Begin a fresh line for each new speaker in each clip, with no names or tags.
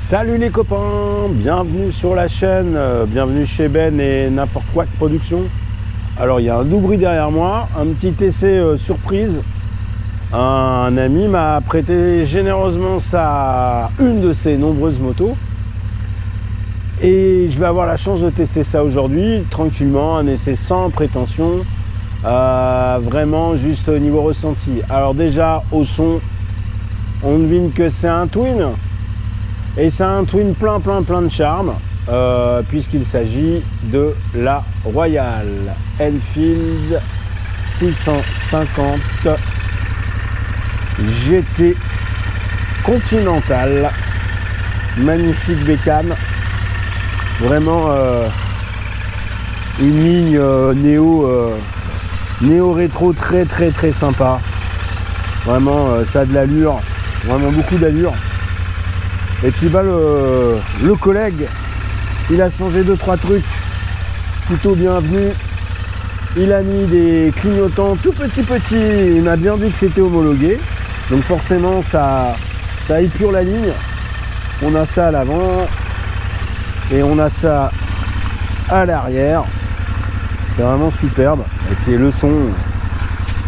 Salut les copains, bienvenue sur la chaîne, bienvenue chez Ben et n'importe quoi de production. Alors il y a un doux bruit derrière moi, un petit essai surprise. Un ami m'a prêté généreusement une de ses nombreuses motos. Et je vais avoir la chance de tester ça aujourd'hui, tranquillement, un essai sans prétention, vraiment juste au niveau ressenti. Alors déjà au son, on devine que c'est un Twin. Et c'est un Twin plein de charme, puisqu'il s'agit de la Royal Enfield 650 GT Continental. Magnifique bécane, vraiment une ligne néo rétro très sympa. Vraiment ça a de l'allure, vraiment beaucoup d'allure. Et puis bah, le collègue, il a changé 2-3 trucs, plutôt bienvenu. Il a mis des clignotants tout petits, il m'a bien dit que c'était homologué. Donc forcément ça épure la ligne. On a ça à l'avant et on a ça à l'arrière. C'est vraiment superbe. Et puis le son,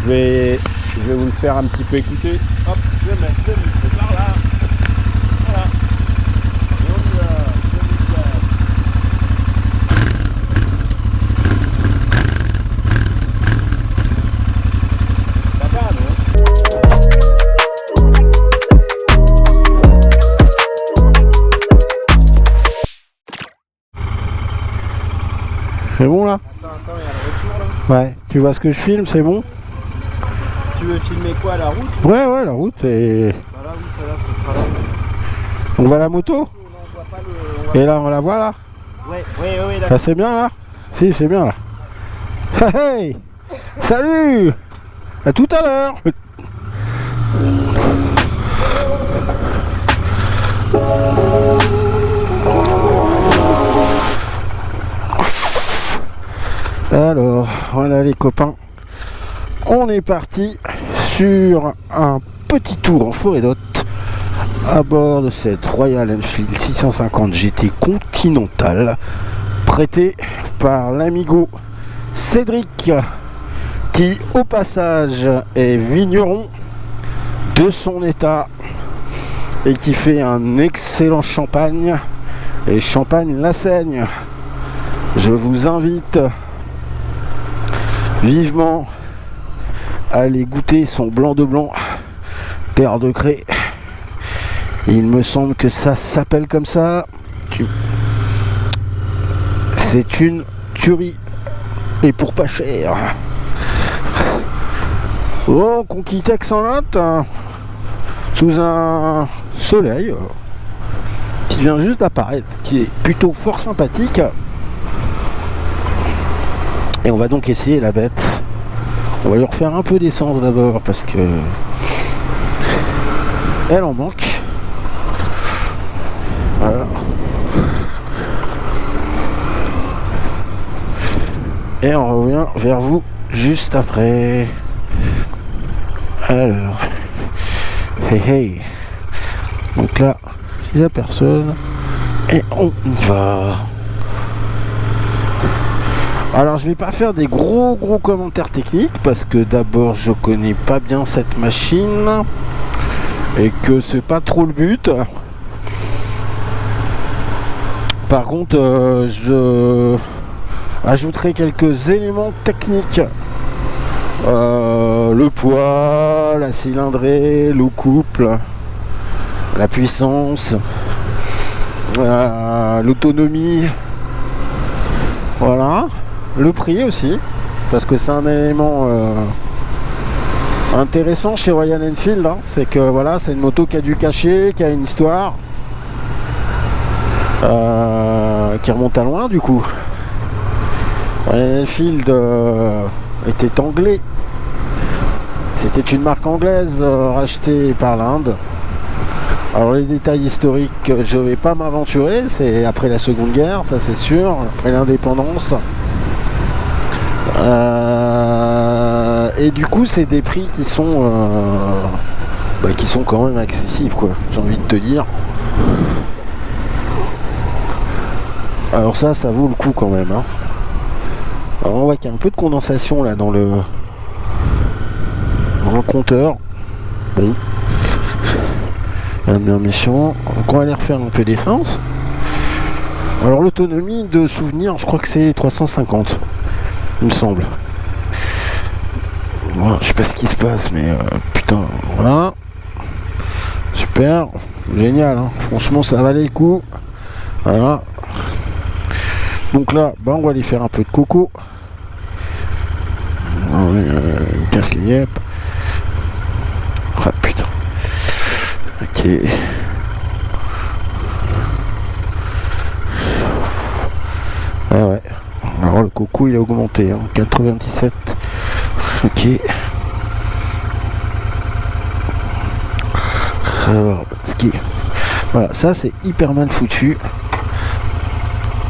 je vais vous le faire un petit peu écouter. Hop, je vais mettre le micro par là. Voilà. Et on y va. Ça va, non? C'est bon là?
Attends, il y a le retour là.
Ouais, tu vois ce que je filme, c'est bon?
Tu veux filmer quoi, la route?
Ouais, la route et...
Bah là, oui, ça là, ce sera là.
On voit la moto?
Non, on voit pas le...
Et là, on la voit là?
Ouais, d'accord.
Ça c'est bien là? Si, c'est bien là. Hey! Salut! À tout à l'heure! Alors, voilà les copains. On est parti sur un petit tour en forêt d'hôte à bord de cette Royal Enfield 650 GT Continental prêtée par l'amigo Cédric, qui au passage est vigneron de son état et qui fait un excellent champagne, et champagne la Seigne. Je vous invite vivement à aller goûter son blanc de blanc, terre de craie. Il me semble que ça s'appelle comme ça. C'est une tuerie et pour pas cher. Oh, qu'on quitte Aix-en-Lot sous un soleil qui vient juste d'apparaître, qui est plutôt fort sympathique. Et on va donc essayer la bête. On va lui refaire un peu d'essence d'abord parce que elle en manque. Voilà. Et on revient vers vous juste après. Alors, hey. Donc là, il n'y a personne. Et on y va. Alors je vais pas faire des gros commentaires techniques parce que d'abord je connais pas bien cette machine et que c'est pas trop le but. Par contre je ajouterai quelques éléments techniques, le poids, la cylindrée, le couple, la puissance, l'autonomie, voilà. Le prix aussi, parce que c'est un élément intéressant chez Royal Enfield, hein. C'est que voilà, c'est une moto qui a du cachet, qui a une histoire, qui remonte à loin du coup. Royal Enfield était anglais, c'était une marque anglaise rachetée par l'Inde. Alors les détails historiques, je vais pas m'aventurer, c'est après la Seconde Guerre, ça c'est sûr, après l'indépendance. Et du coup c'est des prix qui sont qui sont quand même accessibles, quoi, j'ai envie de te dire. Alors ça vaut le coup quand même, hein. Alors on voit qu'il y a un peu de condensation là dans le compteur. Bon, un bien méchant. Donc on va aller refaire un peu d'essence. Alors l'autonomie de souvenir, je crois que c'est 350, il me semble. Voilà, je sais pas ce qui se passe, mais putain, voilà. Super, génial, hein. Franchement ça valait le coup. Voilà. Donc là, bah, on va aller faire un peu de coco. Casse les yep. Ah putain. Ok. Ah ouais. Alors le coco il a augmenté, hein. 97. Ok. Alors, ski. Voilà, ça c'est hyper mal foutu.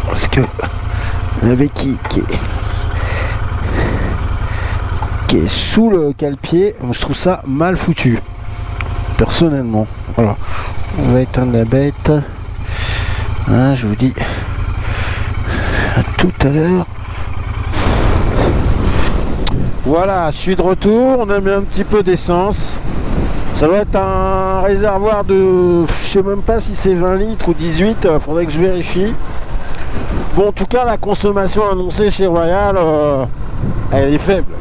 Parce que la béquille qui est sous le cale-pied, je trouve ça mal foutu. Personnellement. Voilà. On va éteindre la bête. Hein, je vous dis à tout à l'heure. Voilà, je suis de retour. On a mis un petit peu d'essence. Ça doit être un réservoir de... Je sais même pas si c'est 20 litres ou 18. Faudrait que je vérifie. Bon, en tout cas, la consommation annoncée chez Royal, elle est faible.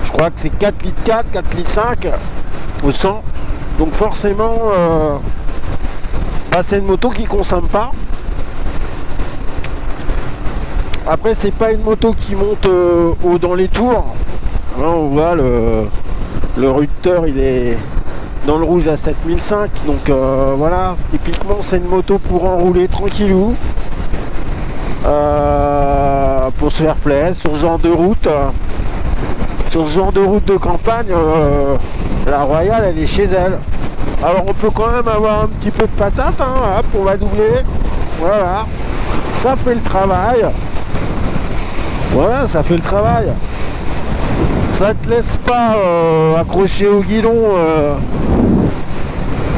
Je crois que c'est 4 litres 4, 4 litres 5 au 100. Donc forcément, c'est une moto qui ne consomme pas. Après, c'est pas une moto qui monte haut dans les tours. Là, on voit le rupteur, il est dans le rouge à 7005. Donc voilà, typiquement, c'est une moto pour enrouler tranquillou. Pour se faire plaisir sur ce genre de route. Sur ce genre de route de campagne, la Royale elle est chez elle. Alors on peut quand même avoir un petit peu de patate, hein, hop, on va doubler. Voilà, ça fait le travail. Voilà, ça fait le travail. Ça te laisse pas accrocher au guidon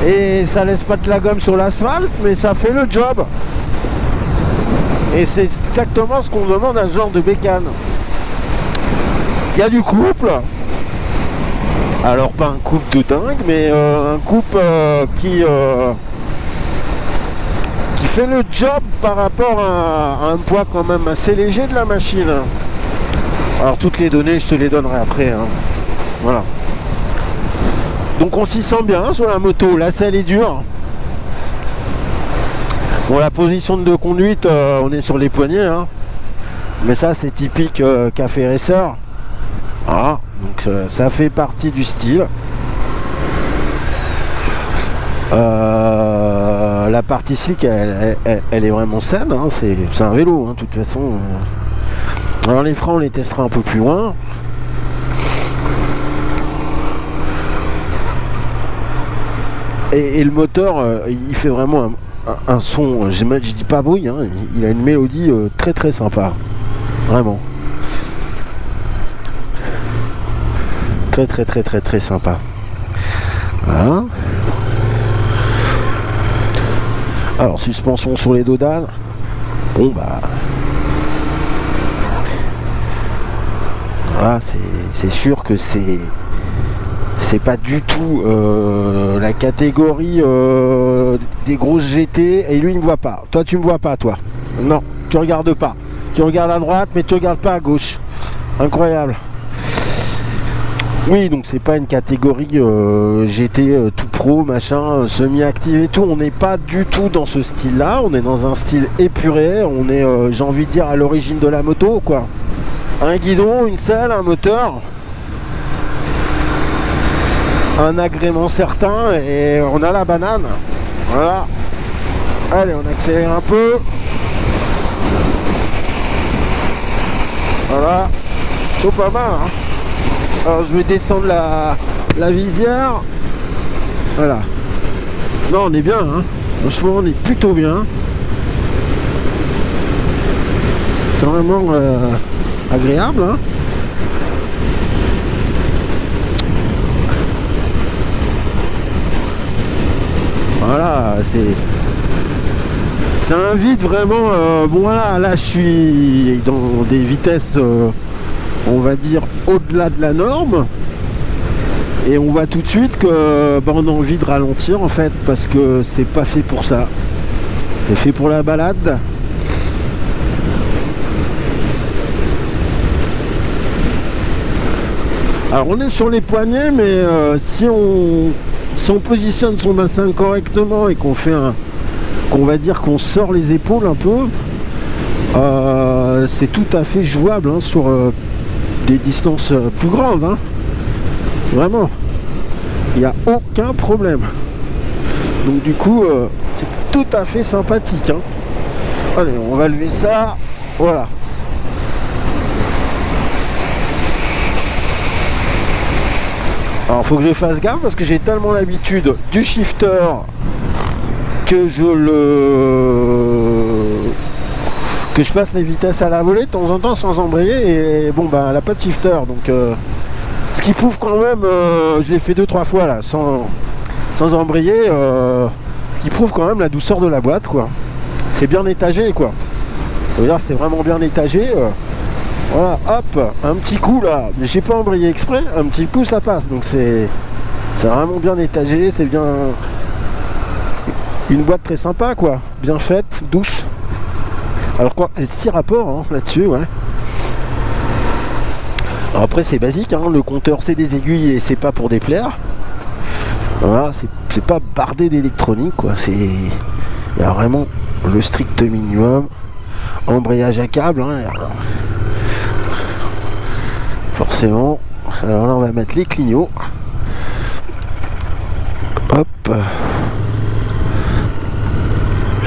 et ça laisse pas de la gomme sur l'asphalte, mais ça fait le job. Et c'est exactement ce qu'on demande à ce genre de bécane. Il y a du couple. Alors pas un couple de dingue, mais un couple qui fait le job par rapport à un poids quand même assez léger de la machine. Alors toutes les données je te les donnerai après, hein. Voilà. Donc on s'y sent bien sur la moto. Là elle est dure. Bon, la position de conduite, on est sur les poignets, hein. Mais ça c'est typique café racer. Voilà, donc ça fait partie du style. La partie slick elle est vraiment saine, hein. C'est un vélo, hein, de toute façon. Alors les freins on les testera un peu plus loin. Et le moteur il fait vraiment un son, je dis pas bruit, hein, il a une mélodie très très sympa, vraiment très très très très très sympa. Voilà. Alors suspension sur les dos d'âne, bon bah voilà, c'est sûr que c'est pas du tout la catégorie des grosses GT, et lui il me voit pas. Toi tu me vois pas, toi. Non, tu regardes pas. Tu regardes à droite mais tu regardes pas à gauche. Incroyable. Oui, donc c'est pas une catégorie GT tout pro, machin, semi-active et tout. On n'est pas du tout dans ce style-là. On est dans un style épuré. On est, j'ai envie de dire, à l'origine de la moto, quoi. Un guidon, une selle, un moteur, un agrément certain, et on a la banane. Voilà. Allez, on accélère un peu. Voilà. Tout pas mal, hein. Alors je vais descendre la visière. Voilà. Non, on est bien, hein. Franchement, on est plutôt bien. C'est vraiment agréable, hein. Voilà, C'est un vide vraiment. Bon voilà, là je suis dans des vitesses, on va dire, au-delà de la norme. Et on voit tout de suite que on a envie de ralentir en fait, parce que c'est pas fait pour ça. C'est fait pour la balade. Alors on est sur les poignets, mais si on positionne son bassin correctement et qu'on fait qu'on va dire qu'on sort les épaules un peu, c'est tout à fait jouable hein, sur des distances plus grandes. Hein. Vraiment, il n'y a aucun problème. Donc du coup, c'est tout à fait sympathique. Hein. Allez, on va lever ça. Voilà. Alors faut que je fasse gaffe parce que j'ai tellement l'habitude du shifter que je passe les vitesses à la volée de temps en temps sans embrayer, et bon bah elle n'a pas de shifter, donc ce qui prouve quand même, je l'ai fait 2-3 fois là sans embrayer, ce qui prouve quand même la douceur de la boîte quoi. C'est bien étagé quoi. Je veux dire, c'est vraiment bien étagé. Voilà, hop, un petit coup là, j'ai pas embrayé exprès, un petit coup ça passe, donc c'est vraiment bien étagé, c'est bien une boîte très sympa quoi, bien faite, douce. Alors quoi, 6 rapports hein, là-dessus, ouais. Alors après c'est basique, hein, le compteur c'est des aiguilles et c'est pas pour déplaire. Voilà, c'est pas bardé d'électronique quoi, il y a vraiment le strict minimum. Embrayage à câble, hein, forcément. Alors là on va mettre les clignots. Hop.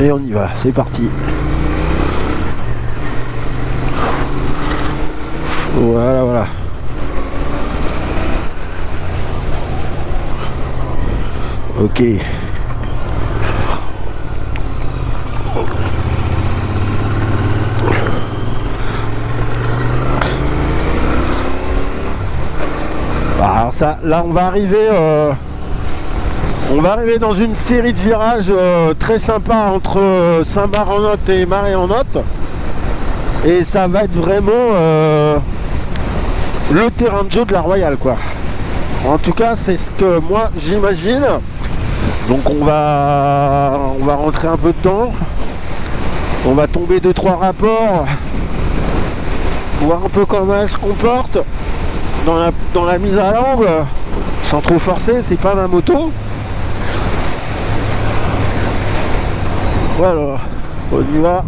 Et on y va, c'est parti. Voilà, voilà. Ok. Alors ça, là on va arriver dans une série de virages très sympa entre Saint-Marc-en-Othe et Marais-en-Othe, et ça va être vraiment le terrain de jeu de la Royale quoi. En tout cas c'est ce que moi j'imagine. Donc on va rentrer un peu dedans, on va tomber 2-3 rapports, voir un peu comment elle se comporte dans la mise à l'angle, sans trop forcer, c'est pas ma moto. Voilà, on y va.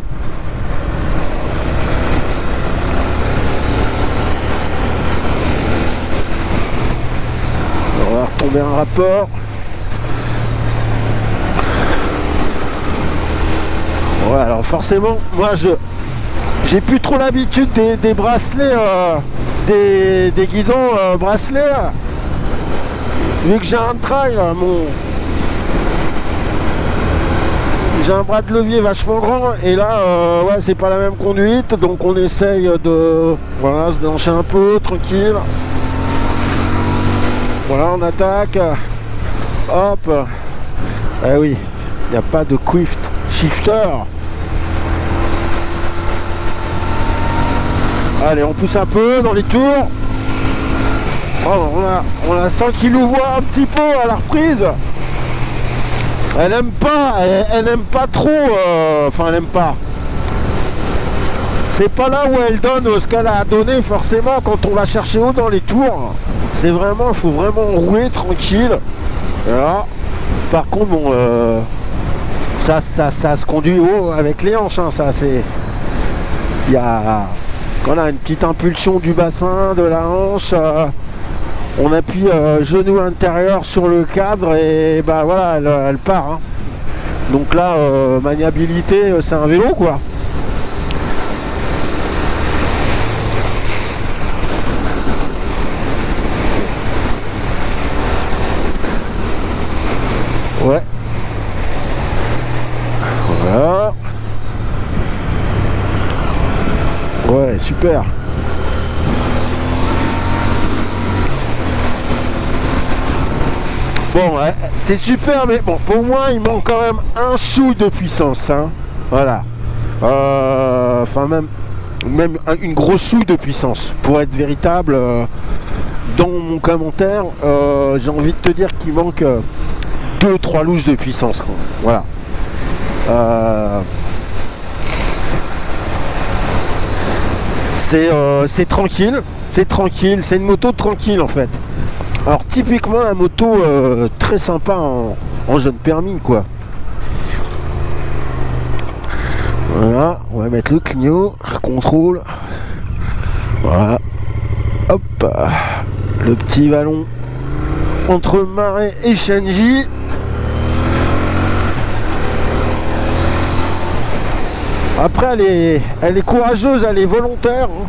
On va retomber un rapport. Ouais, alors forcément, moi j'ai plus trop l'habitude des bracelets, des guidons bracelets. Vu que j'ai un trail, là, j'ai un bras de levier vachement grand, et là, ouais, c'est pas la même conduite, donc on essaye de, voilà, se déhancher un peu, tranquille. Voilà, on attaque. Hop. Eh oui, il n'y a pas de quick shifter. Allez, on pousse un peu dans les tours. Oh, on a sent qu'il nous voit un petit peu à la reprise. Elle aime pas, elle aime pas trop. Enfin, elle aime pas. C'est pas là où elle donne ce qu'elle a donné forcément quand on va chercher haut dans les tours. C'est vraiment, il faut vraiment rouler tranquille. Voilà. Par contre, bon, ça se conduit haut avec les hanches. Hein, ça, c'est, il y a, voilà, une petite impulsion du bassin, de la hanche. On appuie genou intérieur sur le cadre et bah voilà, elle part. Hein. Donc là, maniabilité, c'est un vélo quoi. Ouais. Voilà. Ouais, super. Bon, ouais, c'est super, mais bon, pour moi, il manque quand même un chouille de puissance. Hein.
Voilà. Enfin même une grosse souille de puissance. Pour être véritable, dans mon commentaire, j'ai envie de te dire qu'il manque 2-3 louches de puissance, quoi. Voilà. C'est tranquille, c'est une moto tranquille en fait. Alors typiquement la moto très sympa en jeune permis, quoi. Voilà, on va mettre le clignot, contrôle. Voilà. Hop, le petit vallon entre Marais et Shenji. Après, elle est courageuse, elle est volontaire. Hein.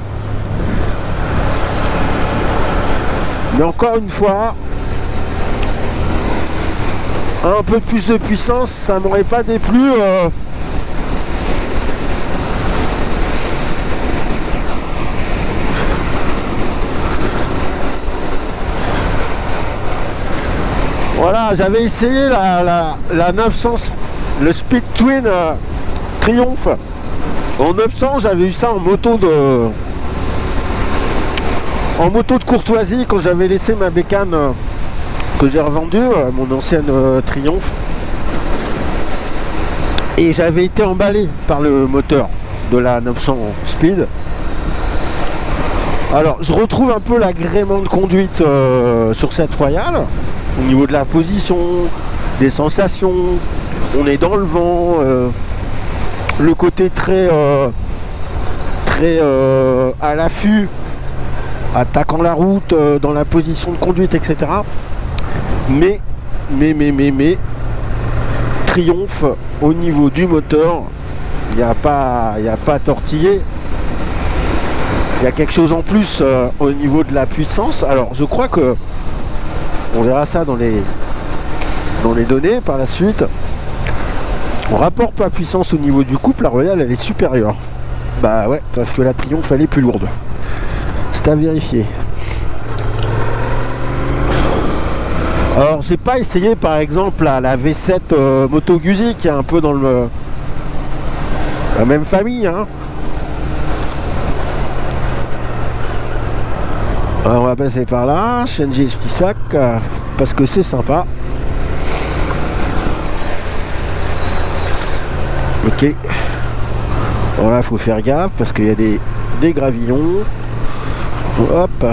Mais encore une fois, un peu plus de puissance, ça m'aurait pas déplu. Voilà, j'avais essayé la 900, le Speed Twin Triumph. En 900, j'avais eu ça en moto de courtoisie quand j'avais laissé ma bécane que j'ai revendue, mon ancienne Triumph. Et j'avais été emballé par le moteur de la 900 Speed. Alors, je retrouve un peu l'agrément de conduite sur cette Royale. Au niveau de la position, des sensations, on est dans le vent, le côté très à l'affût, attaquant la route, dans la position de conduite, etc. Mais, Triomphe au niveau du moteur, il n'y a pas à tortiller. Il y a quelque chose en plus au niveau de la puissance. Alors je crois que on verra ça dans les données par la suite. En rapport poids-puissance au niveau du couple, la Royale elle est supérieure. Bah ouais, parce que la Triomphe elle est plus lourde. C'est à vérifier. Alors j'ai pas essayé par exemple la V7 Moto Guzzi qui est un peu dans la même famille, hein. Alors on va passer par là, Shenji Stisak, parce que c'est sympa. Ok. Bon là faut faire gaffe parce qu'il y a des gravillons. Hop.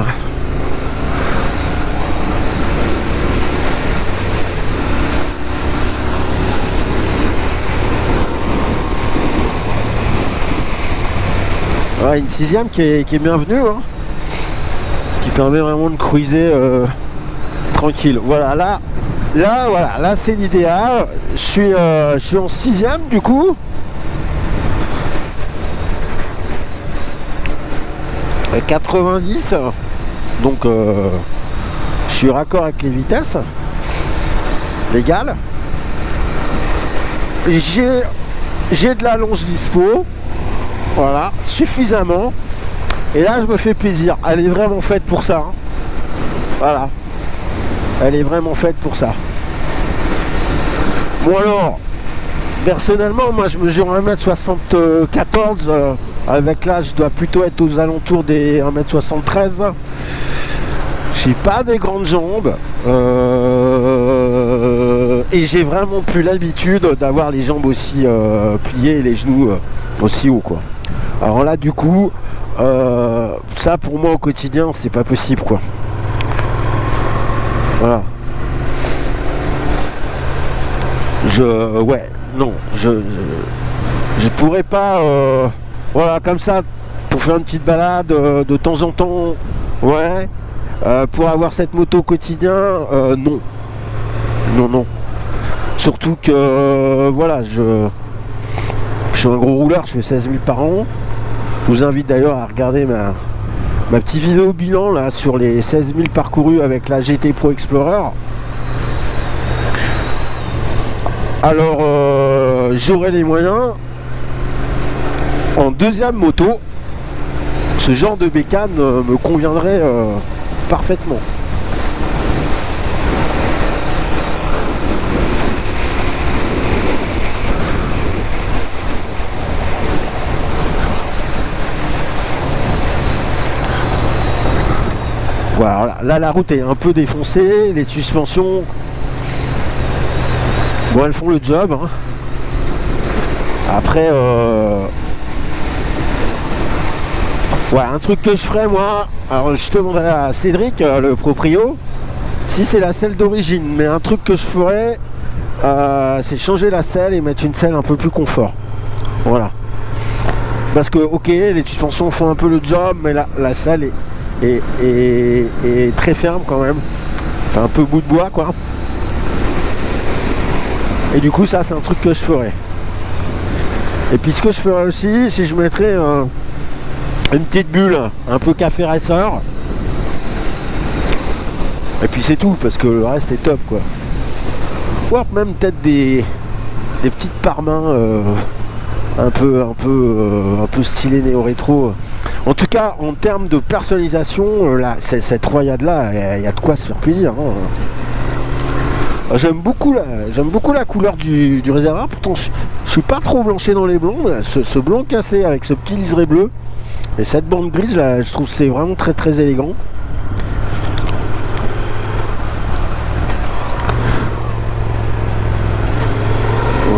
Ah, une 6ème qui est bienvenue, hein, qui permet vraiment de cruiser tranquille. Voilà, là c'est l'idéal. Je suis en 6ème du coup. À 90, donc je suis raccord avec les vitesses légales. J'ai de la longe dispo, voilà, suffisamment. Et là je me fais plaisir. Elle est vraiment faite pour ça, hein. Voilà, elle est vraiment faite pour ça. Bon alors, personnellement moi je mesure 1m74, avec l'âge je dois plutôt être aux alentours des 1m73. J'ai pas des grandes jambes, et j'ai vraiment plus l'habitude d'avoir les jambes aussi pliées et les genoux aussi haut, quoi. Alors là du coup ça pour moi au quotidien c'est pas possible, quoi. Voilà. Je pourrais pas voilà comme ça pour faire une petite balade de temps en temps, ouais, pour avoir cette moto au quotidien, non, surtout que voilà, je suis un gros rouleur, je fais 16 000 par an. Je vous invite d'ailleurs à regarder ma petite vidéo bilan là sur les 16 000 parcourus avec la GT Pro Explorer. Alors j'aurai les moyens en deuxième moto, ce genre de bécane me conviendrait parfaitement. là la route est un peu défoncée, les suspensions, bon, elles font le job, hein. Après, ouais, un truc que je ferais moi, alors je demanderai à Cédric, le proprio, si c'est la selle d'origine, mais un truc que je ferais, c'est changer la selle et mettre une selle un peu plus confort. Voilà. Parce que, ok, les suspensions font un peu le job, mais la selle est très ferme quand même. Enfin, un peu bout de bois, quoi. Et du coup, ça, c'est un truc que je ferais. Et puis, ce que je ferais aussi, si je mettrais une petite bulle, un peu café racer. Et puis, c'est tout, parce que le reste est top, quoi. Ou même peut-être des petites parmains un peu stylées néo-rétro. En tout cas, en termes de personnalisation, là, cette Royade là, il y a de quoi se faire plaisir, hein. J'aime beaucoup la couleur du réservoir. Pourtant, je suis pas trop blanché dans les blonds. Ce blanc cassé avec ce petit liseré bleu et cette bande grise, là, je trouve que c'est vraiment très très élégant.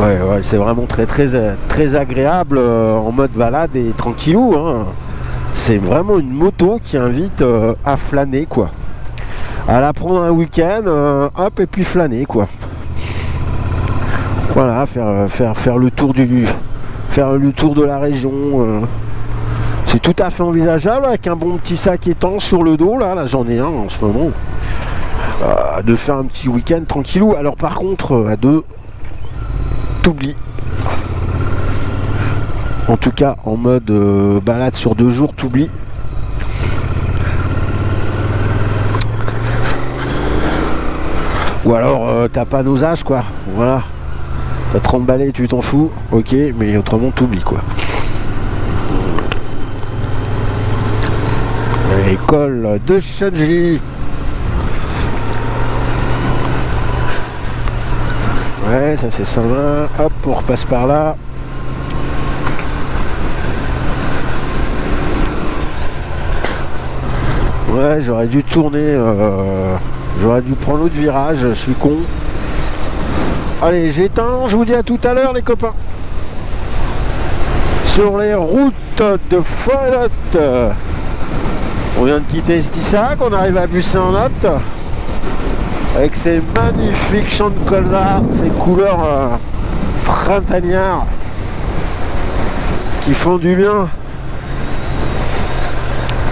Ouais, c'est vraiment très très très agréable en mode balade et tranquillou, hein. C'est vraiment une moto qui invite à flâner, quoi. À la prendre un week-end, hop, et puis flâner, quoi. Voilà, faire le tour de la région. C'est tout à fait envisageable avec un bon petit sac étanche sur le dos, là j'en ai un en ce moment. De faire un petit week-end tranquillou. Alors par contre, à deux, t'oublies. En tout cas, en mode balade sur 2 jours, t'oublies. Ou alors t'as pas nos âges, quoi. Voilà. T'as 30 balais, tu t'en fous. Ok, mais autrement t'oublies, quoi. École de Shanji. Ouais, ça c'est 120. Hop, on repasse par là. Ouais, j'aurais dû tourner. J'aurais dû prendre l'autre virage. Je suis con. Allez, j'éteins. Je vous dis à tout à l'heure, les copains. Sur les routes de Forêt-Note. On vient de quitter Stissac. On arrive à Bussy-en-Lot. Avec ces magnifiques champs de colza, ces couleurs printanières qui font du bien.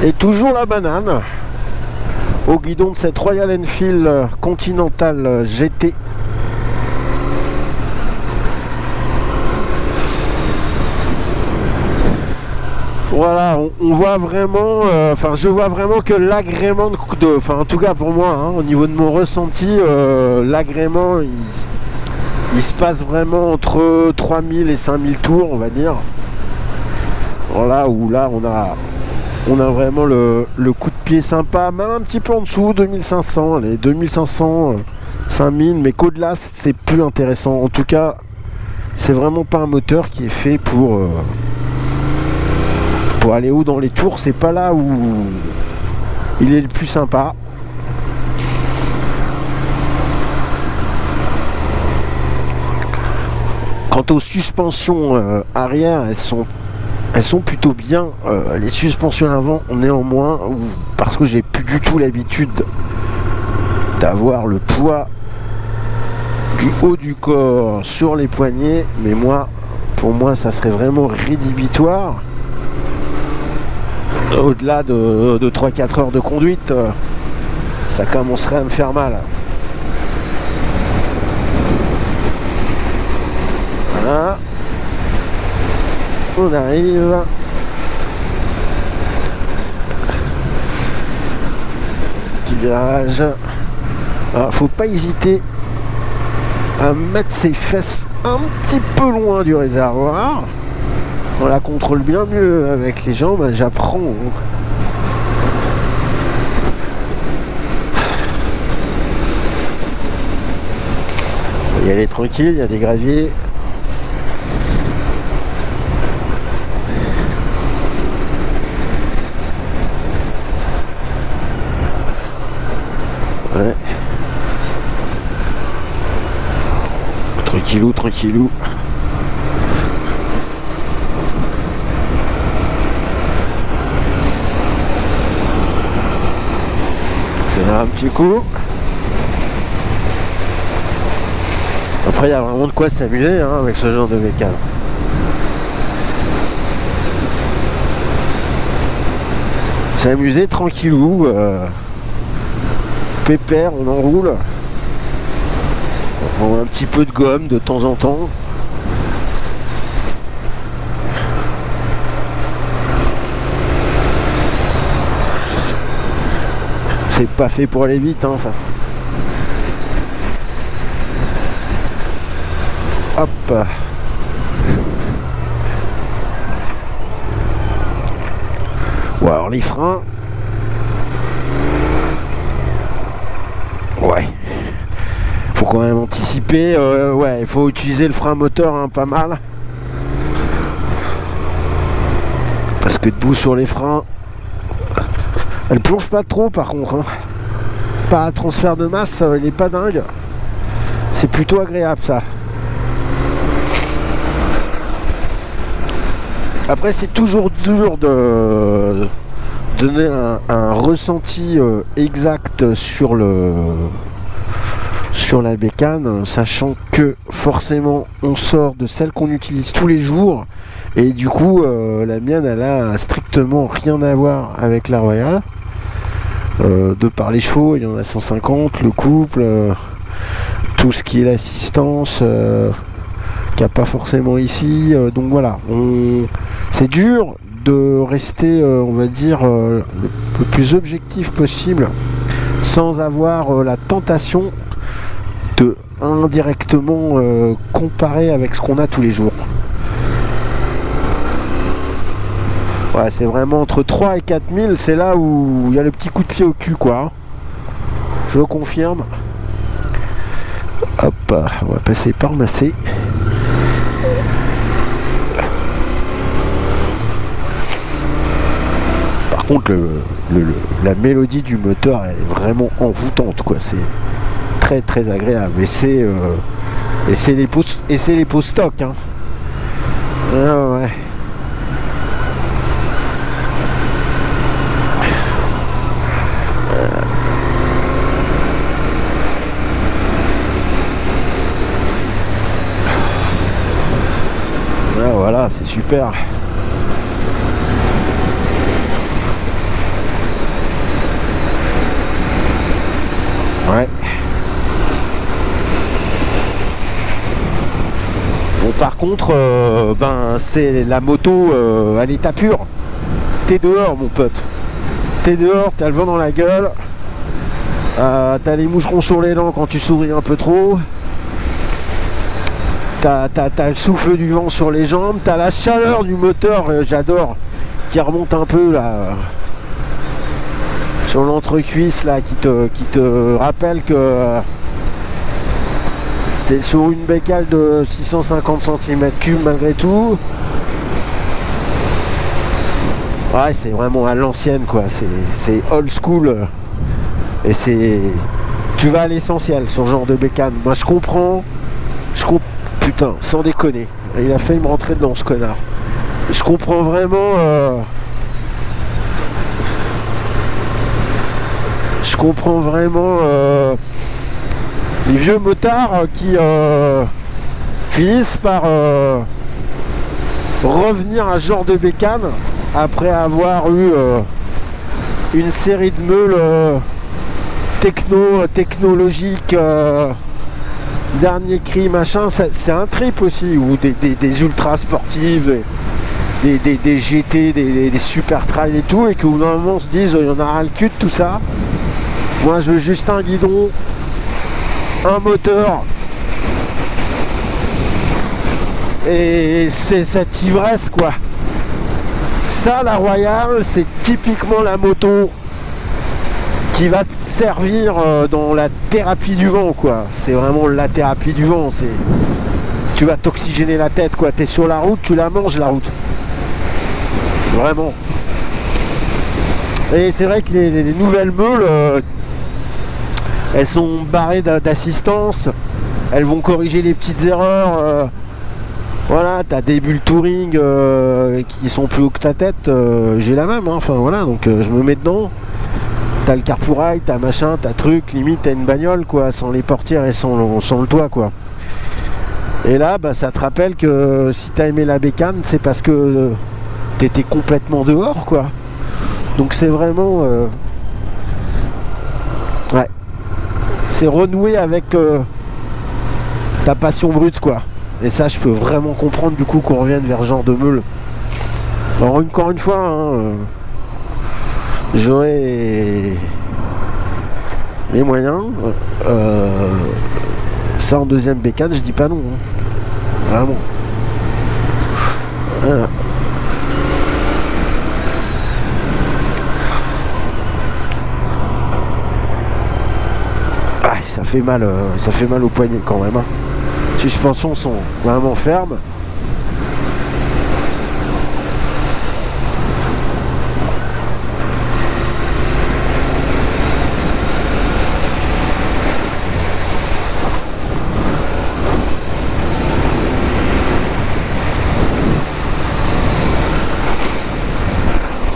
Et toujours la banane au guidon de cette Royal Enfield Continental GT. Voilà, on voit vraiment, je vois vraiment que l'agrément enfin en tout cas pour moi, hein, au niveau de mon ressenti, l'agrément il se passe vraiment entre 3000 et 5000 tours, on va dire. Voilà, où là on a vraiment le coup de pied sympa, même un petit peu en dessous, 2500, les 2500, 5000, mais qu'au-delà c'est plus intéressant. En tout cas, c'est vraiment pas un moteur qui est fait pour aller haut dans les tours, c'est pas là où il est le plus sympa. Quant aux suspensions arrière, elles sont plutôt bien. Les suspensions avant, néanmoins, parce que j'ai plus du tout l'habitude d'avoir le poids du haut du corps sur les poignets, mais pour moi ça serait vraiment rédhibitoire. Au-delà de 3-4 heures de conduite, ça commencerait à me faire mal. Voilà. On arrive. Petit virage. Alors, faut pas hésiter à mettre ses fesses un petit peu loin du réservoir. On la contrôle bien mieux avec les jambes, j'apprends. Il y a les tranquilles, il y a des graviers. Tranquillou, tranquillou. C'est là un petit coup. Après, il y a vraiment de quoi s'amuser hein, avec ce genre de bécane. S'amuser tranquillou. Pépère, on enroule. On prend un petit peu de gomme de temps en temps. C'est pas fait pour aller vite hein, ça. Hop. Bon alors les freins. Ouais. Faut quand même anticiper. Ouais, il faut utiliser le frein moteur hein, pas mal. Parce que debout sur les freins, elle plonge pas trop par contre. Hein. Pas à transfert de masse, il est pas dingue. C'est plutôt agréable ça. Après c'est toujours de donner un ressenti exact sur la bécane, sachant que forcément on sort de celle qu'on utilise tous les jours et du coup la mienne elle a strictement rien à voir avec la Royale. De par les chevaux, il y en a 150, le couple, tout ce qui est l'assistance qu'il n'y a pas forcément ici, donc voilà, c'est dur de rester on va dire le plus objectif possible sans avoir la tentation de indirectement comparer avec ce qu'on a tous les jours. Ouais, c'est vraiment entre 3 et 4 000, c'est là où il y a le petit coup de pied au cul quoi. Je le confirme. Hop, on va passer par Massé. Par contre la mélodie du moteur elle est vraiment envoûtante quoi, c'est très très agréable et c'est les pots stock hein. Ah ouais. Ah, voilà, c'est super. Ouais. Bon, par contre, c'est la moto à l'état pur. T'es dehors, mon pote. T'es dehors, t'as le vent dans la gueule. T'as les moucherons sur les dents quand tu souris un peu trop. T'as le souffle du vent sur les jambes. T'as la chaleur du moteur, j'adore, qui remonte un peu là. Sur l'entrecuisse là, qui te rappelle que t'es sur une bécane de 650 cm3 malgré tout. Ouais, c'est vraiment à l'ancienne quoi, c'est old school. Et tu vas à l'essentiel sur ce genre de bécane. Moi je comprends. Putain, sans déconner. Il a failli me rentrer dedans ce connard. Je comprends vraiment. Je comprends vraiment les vieux motards qui finissent par revenir à ce genre de bécane après avoir eu une série de meules technologiques, dernier cri machin, c'est un trip aussi, ou des ultra sportives, des GT, des super trails et tout, et qu'au bout d'un moment on se dise il y en a ras le cul de tout ça. Moi je veux juste un guidon, un moteur, et c'est cette ivresse quoi. Ça, la Royale, c'est typiquement la moto qui va te servir dans la thérapie du vent quoi. C'est vraiment la thérapie du vent, tu vas t'oxygéner la tête quoi. T'es sur la route, tu la manges la route, vraiment. Et c'est vrai que les nouvelles meules elles sont barrées d'assistance, elles vont corriger les petites erreurs. Voilà, t'as des bulles Touring qui sont plus haut que ta tête, j'ai la même, hein. Enfin voilà, donc je me mets dedans. T'as le carpourail, t'as machin, t'as truc, limite t'as une bagnole quoi, sans les portières et sans le toit quoi. Et là, bah, ça te rappelle que si t'as aimé la bécane, c'est parce que t'étais complètement dehors quoi. Donc c'est vraiment... ouais. C'est renouer avec ta passion brute quoi. Et ça, je peux vraiment comprendre du coup qu'on revienne vers ce genre de meule. Alors encore une fois, hein, j'aurais les moyens. Ça en deuxième bécane, je dis pas non. Hein. Vraiment. Voilà. Ah, ça fait mal au poignet quand même. Hein. Les suspensions sont vraiment fermes.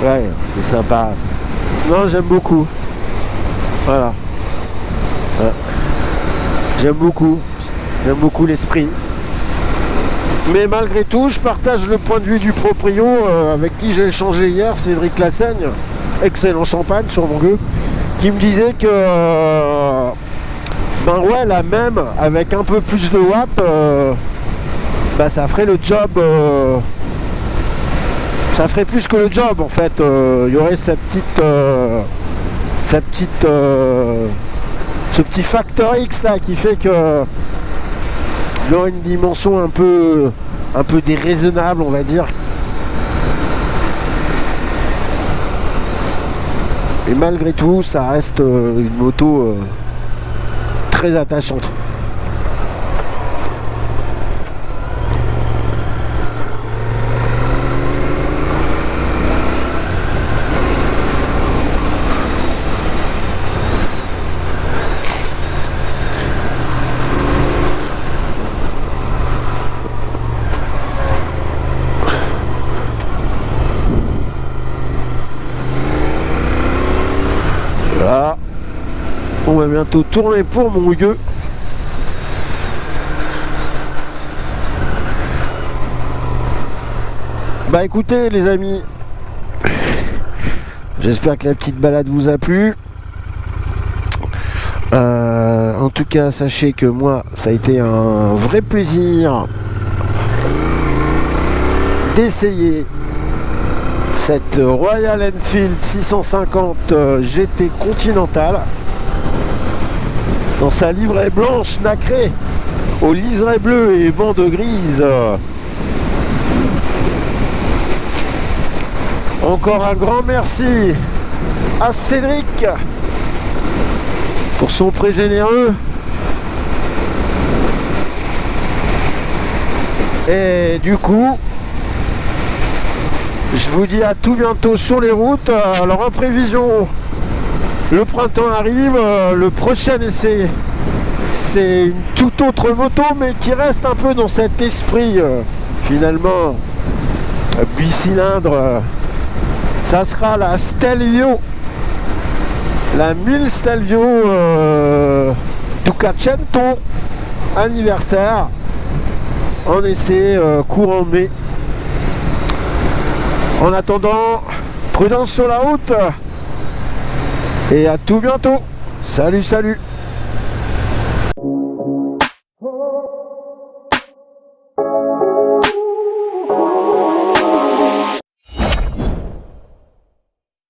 Ouais, c'est sympa. Non, j'aime beaucoup. Voilà. Ouais. J'aime beaucoup l'esprit. Mais malgré tout, je partage le point de vue du proprio avec qui j'ai échangé hier, Cédric Lassaigne, excellent champagne sur mon gueux, qui me disait que ben ouais, la même avec un peu plus de WAP, bah ça ferait le job. Ça ferait plus que le job en fait. Il y aurait ce petit facteur X là qui fait que il y aurait une dimension un peu déraisonnable on va dire. Et malgré tout ça reste une moto très attachante. Voilà. On va bientôt tourner pour mon gueux. Bah écoutez les amis, j'espère que la petite balade vous a plu. En tout cas sachez que moi ça a été un vrai plaisir d'essayer cette Royal Enfield 650 GT Continental dans sa livrée blanche nacrée aux liserés bleus et bandes grises. Encore un grand merci à Cédric pour son prêt généreux. Et du coup, je vous dis à tout bientôt sur les routes. Alors en prévision, le printemps arrive. Le prochain essai, c'est une toute autre moto, mais qui reste un peu dans cet esprit finalement bicylindre. Ça sera la Stelvio, la 1000 Stelvio Ducacento anniversaire en essai courant mai. En attendant, prudence sur la route et à tout bientôt. Salut, salut.